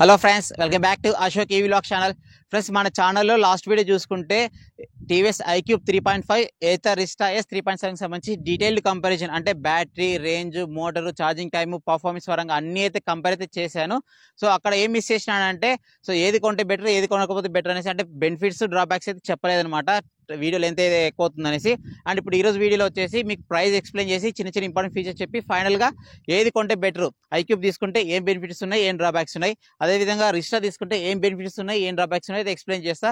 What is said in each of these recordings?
Hello friends, welcome back to Ashok EV vlog channel. Friends, మన ఛానల్లో last video చూసుకుంటే TVS iQube 3.5 Ather రిస్టా yes 3.7 సంబంధించి detailed comparison అంటే battery, range, motor, charging time, performance పరంగా అన్ని అయితే కంపేర్ అయితే చేశాను. సో అక్కడ ఏం మిస్ చేసినానంటే ఏది కొంటే బెటర్, ఏది కొనకపోతే బెటర్ అనేసి, అంటే బెనిఫిట్స్, డ్రాబ్యాక్స్ అయితే చెప్పలేదన్నమాట. వీడియో లెంత్ అయితే ఎక్కువ అవుతుంది అనేసి. అండ్ ఇప్పుడు ఈరోజు వీడియోలో వచ్చేసి మీకు ప్రైస్ ఎక్స్ప్లెయిన్ చేసి చిన్న చిన్న ఇంపార్టెంట్ ఫీచర్స్ చెప్పి ఫైనల్గా ఏది కొంటే బెటర్, ఐక్యూబ్ తీసుకుంటే ఏం బెనిఫిట్స్ ఉన్నాయి, ఏం డ్రాబ్యాక్స్ ఉన్నాయి, అదేవిధంగా రిస్టా తీసుకుంటే ఏం బెనిఫిట్స్ ఉన్నాయి, ఏం డ్రాబ్యాక్స్ ఉన్నాయి ఎక్స్ప్లెయిన్ చేస్తా.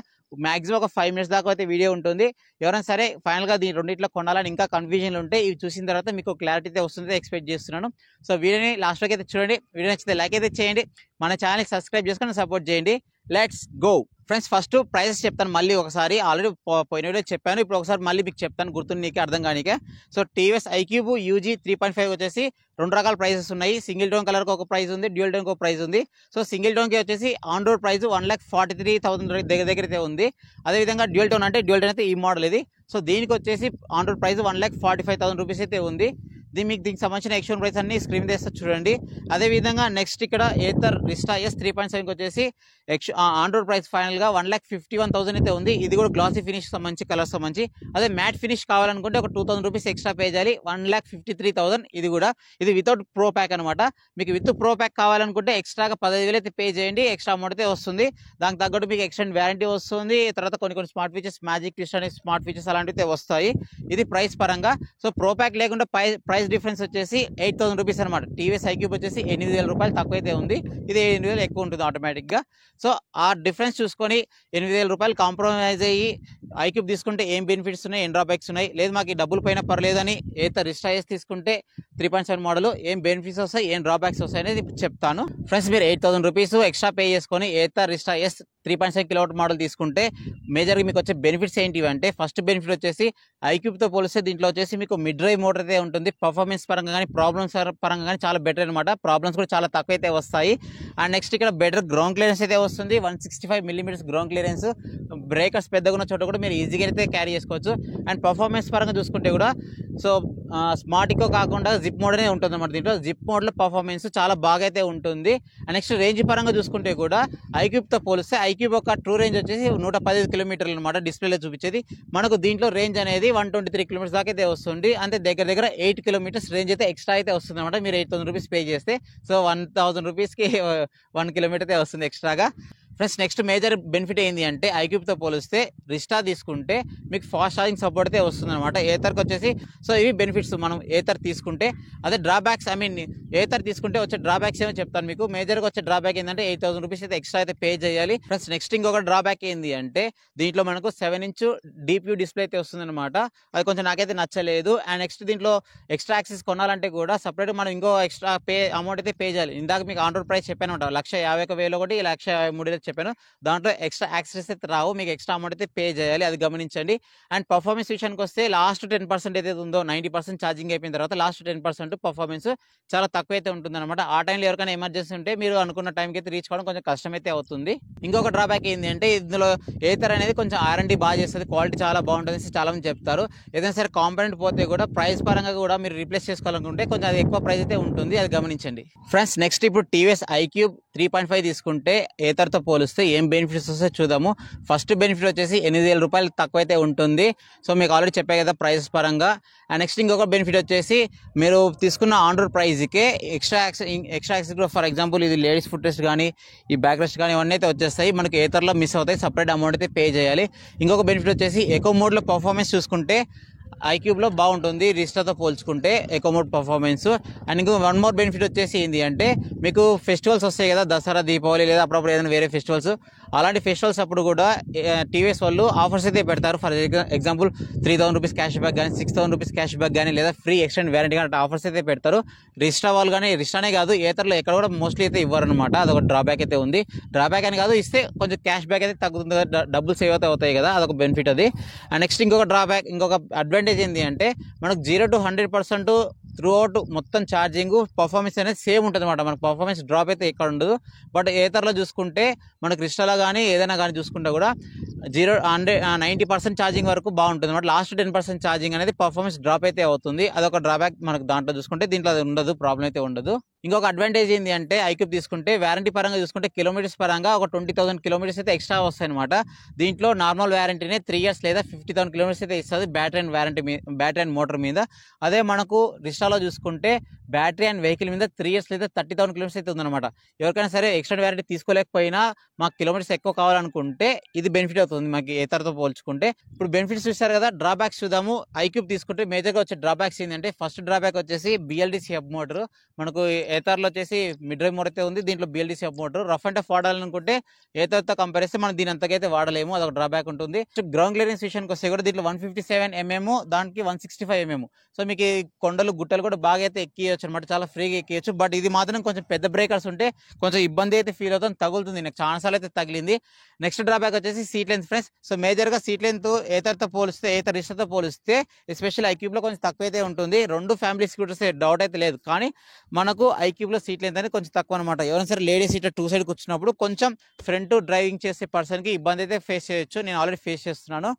మాక్సిమం ఒక 5 minutes దాకా అయితే వీడియో ఉంటుంది. ఎవరైనా సరే ఫైనల్గా దీని రెండింటిలో కొనాలని ఇంకా కన్ఫ్యూజన్లు ఉంటే ఇవి చూసిన తర్వాత మీకు క్లారిటీ అయితే వస్తుంది ఎక్స్పెక్ట్ చేస్తున్నాను. సో వీడియోని లాస్ట్ వరకు అయితే చూడండి. వీడియో నచ్చితే లైక్ అయితే చేయండి, మన ఛానల్కి సబ్స్క్రైబ్ చేసుకొని సపోర్ట్ చేయండి. Let's go. Friends, first prices చెప్తాను మళ్ళీ ఒకసారి. ఆల్రెడీ పోయిన వీడియో చెప్పాను, ఇప్పుడు ఒకసారి మళ్ళీ మీకు చెప్తాను గుర్తు నీకే అర్థం కానికే. సో టీవీఎస్ ఐక్యూబ్ యూజీ 3.5 వచ్చేసి 2 రకాల ప్రైసెస్ ఉన్నాయి. సింగిల్ టోన్ కలర్కి ఒక ప్రైస్ ఉంది, డ్యూయల్ టోన్కి ఒక ప్రైస్ ఉంది. సో సింగిల్ టోన్కి వచ్చేసి ఆన్ రోడ్ ప్రైస్ 1,43,000 దగ్గర అయితే ఉంది. అదేవిధంగా డ్యూయల్ టోన్ అంటే డ్యూయల్ టోన్ అయితే ఈ మోడల్ ఇది. సో దీనికి వచ్చేసి ఆన్ రోడ్ ప్రైస్ 1,45,000 రూపీస్ అయితే ఉంది. దీనికి సంబంధించిన ఎక్స్టోన్ ప్రైస్ అన్ని స్క్రీన్ చేస్తే చూడండి. అదేవిధంగా నెక్స్ట్ ఇక్కడ ఏథర్ రిస్టా ఎస్ 3.7 వచ్చేసి ఆన్ రోడ్ ప్రైస్ ఫైనల్గా 1,51,000 అయితే ఉంది. ఇది కూడా గ్లాసీ ఫినిష్ సంబంధించి, కలర్ సంబంధించి. అదే మ్యాట్ ఫినిష్ కావాలనుకుంటే ఒక 2,000 రూపీస్ ఎక్స్ట్రా పే చేయాలి, 1,53,000 ఇది కూడా. ఇది వితౌట్ ప్రో ప్యాక్ అనమాట. మీకు విత్ ప్రో ప్యాక్ కావాలనుకుంటే ఎక్స్ట్రాగా 15,000 అయితే పే చేయండి, ఎక్స్ట్రా అమౌంట్ అయితే వస్తుంది. దానికి తగ్గట్టు మీకు ఎక్స్టెండ్ వారంటీ వస్తుంది. తర్వాత కొన్ని స్మార్ట్ ఫీచర్స్, మ్యాజిక్ ట్విస్ట్ అనే స్మార్ట్ ఫీచర్స్ అలాంటివి అయితే వస్తాయి. ఇది ప్రైస్ పరంగా. సో ప్రో ప్యాక్ లేకుండా ప్రైస్ డిఫరెన్స్ వచ్చేసి 8,000 రూపీస్ అనమాట. టీవీఎస్ ఐక్యూబ్ వచ్చేసి 8,000 రూపాయలు తక్కువ అయితే ఉంది, ఇది 8,000 ఎక్కువ ఉంటుంది ఆటోమేటిక్గా. సో ఆ డిఫరెన్స్ చూసుకొని 8,000 రూపాయలు కాంప్రమైజ్ అయ్యి ఐక్యూబ్ తీసుకుంటే ఏం బెనిఫిట్స్ ఉన్నాయి, ఏం డ్రాబ్యాక్స్ ఉన్నాయి, లేదు మాకు ఈ డబ్బులు పైన పర్లేదని ఏథర్ రిస్టా ఎస్ తీసుకుంటే 3.7 మోడల్ ఏం బెనిఫిట్స్ వస్తాయి, ఏం డ్రాబ్యాక్స్ వస్తాయి అనేది చెప్తాను. ఫ్రెండ్స్, మీరు 8,000 రూపీస్ ఎక్స్ట్రా పే చేసుకొని ఏథర్ రిస్టా ఎస్ 3.5 కిలోవాట్ మోడల్ తీసుకుంటే మేజర్గా మీకు వచ్చే బెనిఫిట్స్ ఏంటివి అంటే, ఫస్ట్ బెనిఫిట్ వచ్చేసి ఐక్యూబ్తో పోలిస్తే దీంట్లో వచ్చేసి మీకు మిడ్ డ్రైవ్ మోటార్ అయితే ఉంటుంది. పర్ఫార్మెన్స్ పరంగా కానీ, ప్రాబ్లమ్స్ పరంగా కానీ చాలా బెటర్ అనమాట. ప్రాబ్లమ్స్ కూడా చాలా తక్కువ అయితే వస్తాయి. అండ్ నెక్స్ట్ ఇక్కడ బెటర్ గ్రౌండ్ క్లియరెన్స్ అయితే వస్తుంది, 165 mm గ్రౌండ్ క్లియరెన్స్. బ్రేకర్స్ పెద్దగా ఉన్న చోట కూడా మీరు ఈజీగా అయితే క్యారీ చేసుకోవచ్చు. అండ్ పర్ఫార్మెన్స్ పరంగా చూసుకుంటే కూడా సో స్మార్ట్ ఇకో కాకుండా జిప్ మోడ్ అనే ఉంటుంది అనమాట. దీంట్లో జిప్ మోడ్లో పర్ఫార్మెన్స్ చాలా బాగా అయితే ఉంటుంది. అండ్ నెక్స్ట్ రేంజ్ పరంగా చూసుకుంటే కూడా ఐక్యూబ్తో పోలిస్తే ఐక్యూబ్ ఒక ట్రూ రేంజ్ వచ్చేసి 115 కిలోమీటర్లు అనమాట. డిస్ప్లేలో చూపించేది మనకు దీంట్లో రేంజ్ అనేది 123 కిలోమీటర్స్ దాకా అయితే వస్తుంది. అంటే దగ్గర 8 kilometers రేంజ్ అయితే ఎక్స్ట్రా అయితే వస్తుంది అనమాట. మీరు 8,000 రూపీస్ పే చేస్తే సో 1,000 రూపీస్కి 1 kilometer అయితే వస్తుంది ఎక్స్ట్రాగా. ఫ్రెండ్స్, నెక్స్ట్ మేజర్ బెనిఫిట్ ఏంటి అంటే ఐక్యూబ్తో పోలిస్తే రిస్టా తీసుకుంటే మీకు ఫాస్ట్ ఛార్జింగ్ సపోర్ట్ అయితే వస్తుంది అనమాట. ఏథర్కి వచ్చేసి సో ఇవి బెనిఫిట్స్ మనం ఏథర్ తీసుకుంటే. అదే డ్రాబ్యాక్స్, ఏథర్ తీసుకుంటే వచ్చే డ్రాబ్యాక్స్ ఏమో చెప్తాను మీకు. మేజర్గా వచ్చే డ్రాబ్యాక్ ఏంటంటే 8,000 రూపీస్ అయితే ఎక్స్ట్రా అయితే పే చేయాలి. ఫ్రెండ్స్, నెక్స్ట్ ఇంకొక డ్రాబ్యాక్ ఏంటి అంటే దీంట్లో మనకు 7-inch DPU డిస్ప్లే అయితే వస్తుంది అనమాట. అది కొంచెం నాకైతే నచ్చలేదు. అండ్ నెక్స్ట్ దీంట్లో ఎక్స్ట్రా యాక్సెస్ కొనాలంటే కూడా సపరేట్ మనం ఇంకో ఎక్స్ట్రా అమౌంట్ అయితే పే చేయాలి. ఇందాక మీకు ఆన్ రోడ్ ప్రైస్ చెప్పాను అనమాట, 1,51,000 ఒకటి, 1,53,000 చెప్పాను. దాంట్లో ఎక్స్ట్రా యాక్సెస్ అయితే రావు, మీకు ఎక్స్ట్రా అమౌంట్ అయితే పే చేయాలి, అది గమనించండి. అండ్ పర్ఫార్మెన్స్ విషయానికి వస్తే లాస్ట్ 10% ఏదైతే ఉందో, 90% ఛార్జింగ్ అయిపోయిన తర్వాత లాస్ట్ 10% పర్ఫార్మెన్స్ చాలా తక్కువ అయితే ఉంటుంది అనమాట. ఆ టైంలో ఎవరికైనా ఎమర్జెన్సీ ఉంటే మీరు అనుకున్న టైంకి అయితే రీచ్ కావడం కొంచెం కష్టమైతే అవుతుంది. ఇంకొక డ్రాబ్యాక్ ఏంటి అంటే ఇందులో ఏథర్ అనేది కొంచెం R&D బాగా చేస్తుంది, క్వాలిటీ చాలా బాగుంటుంది చాలా మంది చెప్తారు. ఏదైనా సరే కాంపోనెంట్ పోతే కూడా ప్రైస్ పరంగా కూడా మీరు రీప్లేస్ చేసుకోవాలనుకుంటే కొంచెం అది ఎక్కువ ప్రైస్ అయితే ఉంటుంది, అది గమనించండి. ఫ్రెండ్స్, నెక్స్ట్ ఇప్పుడు టీవీఎస్ ఐక్యూబ్ 3.5 తీసుకుంటే ఏథర్తో పోలిస్తే ఏం బెనిఫిట్స్ వస్తే చూద్దాము. ఫస్ట్ బెనిఫిట్ వచ్చేసి 8,000 రూపాయలు తక్కువ అయితే ఉంటుంది. సో మీకు ఆల్రెడీ చెప్పే కదా ప్రైస్ పరంగా. అండ్ నెక్స్ట్ ఇంకొక బెనిఫిట్ వచ్చేసి మీరు తీసుకున్న ఆన్ రోడ్ ప్రైస్కే ఎక్స్ట్రా యాక్సెస్, ఫర్ ఎగ్జాంపుల్ ఇది లేడీస్ ఫుట్ రెస్ట్ కానీ, ఈ బ్యాక్ రెస్ట్ కానీ ఇవన్నీ అయితే వచ్చేస్తాయి. మనకి ఏథర్లో మిస్ అవుతాయి, సపరేట్ అమౌంట్ అయితే పే చేయాలి. ఇంకొక బెనిఫిట్ వచ్చేసి ఎకో మోడ్లో పర్ఫార్మెన్స్ చూసుకుంటే ఐక్యూబ్లో బాగుంటుంది రిస్టాతో పోల్చుకుంటే ఎకో మోడ్ పర్ఫార్మెన్స్. అండ్ ఇంకో వన్ మోర్ బెనిఫిట్ వచ్చేసి ఏంటి అంటే మీకు ఫెస్టివల్స్ వస్తాయి కదా, దసరా, దీపావళి లేదా అప్పుడప్పుడు ఏదైనా వేరే ఫెస్టివల్స్, అలాంటి ఫెస్టివల్స్ అప్పుడు కూడా టీవీఎస్ వాళ్ళు ఆఫర్స్ అయితే పెడతారు. For example 3,000 rupees cash back కానీ, 6,000 రూపీస్ క్యాష్ బ్యాక్ కానీ, లేదా ఫ్రీ ఎక్స్టెండ్ వారంటీ కానీ ఆఫర్స్ అయితే పెడతారు. రిస్టా వాళ్ళు కానీ, రిస్టానే కాదు ఏథర్లో ఎక్కడ కూడా మోస్ట్లీ అయితే ఇవ్వరు అనమాట. అదొక డ్రాబ్యాక్ అయితే ఉంది. డ్రాబ్యాక్ అని కాదు, ఇస్తే కొంచెం క్యాష్ బ్యాక్ అయితే తగ్గుతుంది కదా, డబ్బులు సేవ్ అయితే అవుతాయి కదా, అదొక బెనిఫిట్ అది. అండ్ నెక్స్ట్ ఇంకొక అడ్వాంటేజ్ ఏంటి అంటే మనకు 0 to 100% త్రూ అవుట్ మొత్తం ఛార్జింగ్ పర్ఫార్మెన్స్ అనేది సేమ్ ఉంటుంది అనమాట. మనకు పర్ఫార్మెన్స్ డ్రాప్ అయితే ఎక్కడ ఉండదు. బట్ ఏథర్లో చూసుకుంటే మనకు క్రిస్టాలో కానీ ఏదైనా కానీ చూసుకుంటే కూడా 90% ఛార్జింగ్ వరకు బాగుంటుంది అనమాట. లాస్ట్ 10% ఛార్జింగ్ అనేది పర్ఫార్మెన్స్ డ్రాప్ అయితే అవుతుంది. అదొక డ్రాబ్యాక్ మనకు దాంట్లో చూసుకుంటే. దీంట్లో అది ఉండదు, ప్రాబ్లం అయితే ఉండదు. ఇంకొక అడ్వాంటేజ్ ఏంటి అంటే ఐక్యూబ్ తీసుకుంటే వారంటీ పరంగా చూసుకుంటే కిలోమీటర్స్ పరంగా ఒక 20,000 కిలోమీటర్స్ అయితే ఎక్స్ట్రా వస్తాయి అనమాట. దీంట్లో నార్మల్ వారంటీనే 3 ఇయర్స్ లేదా 50,000 కిలోమీటర్స్ అయితే ఇస్తుంది battery and battery and motor మీద. అదే మనకు రిస్టాలో చూసుకుంటే బ్యాటరీ అండ్ వెహికల్ మీద 3 ఇయర్స్ లేదా 30,000 కిలోమీటర్స్ అయితే ఉందన్నమాట. ఎవరికైనా సరే ఎక్స్టెండ్ వారంటీ తీసుకోలేకపోయినా మాకు కిలోమీటర్స్ ఎక్కువ కావాలనుకుంటే ఇది బెనిఫిట్ అవుతుంది మాకు ఏతర్తో పోల్చుకుంటే. ఇప్పుడు బెనిఫిట్స్ చూస్తారు కదా, డ్రాబ్యాక్స్ చూద్దాము. ఐక్యూబ్ తీసుకుంటే మేజర్గా వచ్చే డ్రాబ్యాక్స్ ఏంటంటే ఫస్ట్ డ్రాబ్యాక్ వచ్చేసి BLDC హబ్ మోటార్. మనకు ఏతర్లో వచ్చేసి మిడ్ డ్రైవ్ మోటార్ అయితే ఉంది, దీంట్లో BLDC hub motor. Rough and tough వాడాలనుకుంటే ఏతర్తో కంపేర్ చేస్తే మనం దీని అంతకైతే వాడలేము, అదొక డ్రాబ్యాక్ ఉంటుంది. గ్రౌండ్ క్లియరెన్స్ విషయానికి వస్తే కూడా దీంట్లో 157 mm, దానికి 165 mm. సో మీకు కొండలు గుట్టలు కూడా బాగా అయితే ఎక్కియచ్చు అనమాట, చాలా ఫ్రీగా ఎక్కియచ్చు. బట్ ఇది మాత్రం కొంచెం పెద్ద బ్రేకర్స్ ఉంటే కొంచెం ఇబ్బంది అయితే ఫీల్ అవుతుంది, తగులుతుంది. నాకు చాలా సార్లు అయితే తగిలింది. నెక్స్ట్ డ్రాబ్యాక్ వచ్చేసి సీట్ లెంత్ ఫ్రెండ్స్. సో మేజర్గా సీట్ లెంత్ ఏతర్తో పోలిస్తే, ఏతర్ రిస్టాతో పోలిస్తే ఎస్పెషల్ ఐక్యూబ్లో కొంచెం తక్కువ అయితే ఉంటుంది. రెండు ఫ్యామిలీ స్కూటర్స్ డౌట్ అయితే లేదు, కానీ మనకు ఐక్యూబ్లో సీట్ లెంత్ అనేది కొంచెం తక్కువ అనమాట. ఎవరైనా సరే లేడీస్ సీట్ 2 సైడ్ కూర్చున్నప్పుడు కొంచెం ఫ్రంట్ డ్రైవింగ్ చేసే పర్సన్కి ఇబ్బంది అయితే ఫేస్ చేయొచ్చు. నేను ఆల్రెడీ ఫేస్ చేస్తున్నాను.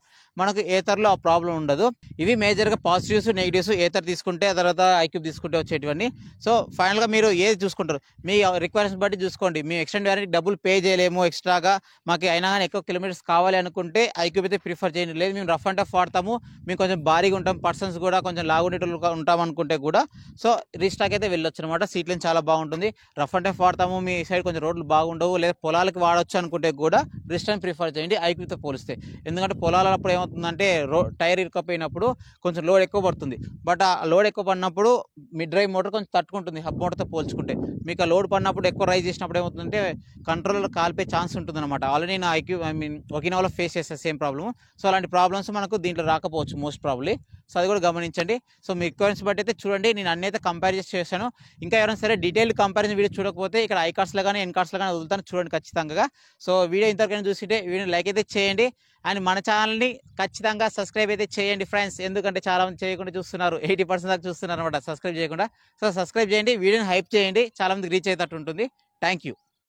మనకు ఏతర్లో ఆ ప్రాబ్లం ఉండదు. ఇవి మేజర్గా పాజిటివ్స్ నెగిటివ్స్ ఏతర్ తీసుకుంటే, ఆ తర్వాత ఐక్యూబ్ తీసుకుంటే వచ్చేటివన్నీ. సో ఫైనల్గా మీరు ఏది చూసుకుంటారు మీ రిక్వైర్మెంట్స్ బట్టి చూసుకోండి. మేము ఎక్స్టెండ్ వారంటీ డబ్బులు పే చేయలేము ఎక్స్ట్రాగా, మాకు అయినా కానీ ఎక్కువ కిలోమీటర్స్ కావాలి అనుకుంటే ఐక్యూబ్ అయితే ప్రిఫర్ చేయండి. లేదు మేము రఫ్ అండ్ టఫ్ వాడతాము, మేము కొంచెం భారీగా ఉంటాం, పర్సన్స్ కూడా కొంచెం లాగుండేటోళ్ళు ఉంటాం అనుకుంటే కూడా సో రీస్టాక్ అయితే వెళ్ళొచ్చు అనమాట. సీట్ లెంత్ చాలా బాగుంటుంది. రఫ్ అండ్ టఫ్ వాడతాము, మీ సైడ్ కొంచెం రోడ్లు బాగుండవు, లేదా పొలాలకు వాడచ్చు అనుకుంటే కూడా రిస్టాక్ ప్రిఫర్ చేయండి ఐక్యూబ్తో పోలిస్తే. ఎందుకంటే పొలాలప్పుడు ఏమవుతుందంటే టైర్ ఇరుకపోయినప్పుడు కొంచెం లోడ్ ఎక్కువ పడుతుంది. బట్ ఆ లోడ్ ఎక్కువ పడినప్పుడు మిడ్ డ్రైవ్ మోటార్ కొంచెం తట్టుకుంటుంది హబ్ మోటార్తో పోల్చుకుంటే. మీకు ఆ లోడ్ పడినప్పుడు ఎక్కువ రైజ్ చేసినప్పుడు ఏమవుతుందంటే కంట్రోలర్ కాలిపోయే ఛాన్స్ ఉంటుంది అనమాట. ఆల్రెడీ నేను ఒకినోవాలో ఫేస్ చేస్తే సేమ్ ప్రాబ్లమ్. సో అలాంటి ప్రాబ్లమ్స్ మనకు దీంట్లో రాకపోవచ్చు మోస్ట్ ప్రాబ్లీ. సో అది కూడా గమనించండి. సో మీ రిక్వైర్మెంట్స్ బట్టి అయితే చూడండి. నేను అన్ని అయితే కంపేర్ చేశాను. ఇంకా ఎవరైనా సరే డీటెయిల్ కంపారిజన్ వీడియో చూడకపోతే ఇక్కడ ఐ కార్డ్స్లో కానీ ఎన్ కార్డ్స్లో కానీ వదులుతాను, చూడండి ఖచ్చితంగా. సో వీడియో ఇంతవరకు చూసింటే వీడియో లైక్ అయితే చేయండి, అండ్ మన ఛానల్ని ఖచ్చితంగా సబ్స్క్రైబ్ అయితే చేయండి ఫ్రెండ్స్. ఎందుకంటే చాలా మంది చేయకుండా చూస్తున్నారు, 80% దాకా చూస్తున్నారు అనమాట సబ్స్క్రైబ్ చేయకుండా. సో సబ్స్క్రైబ్ చేయండి, వీడియోని హైప్ చేయండి, చాలా మందికి రీచ్ అయ్యేటట్టు ఉంటుంది. Thank you.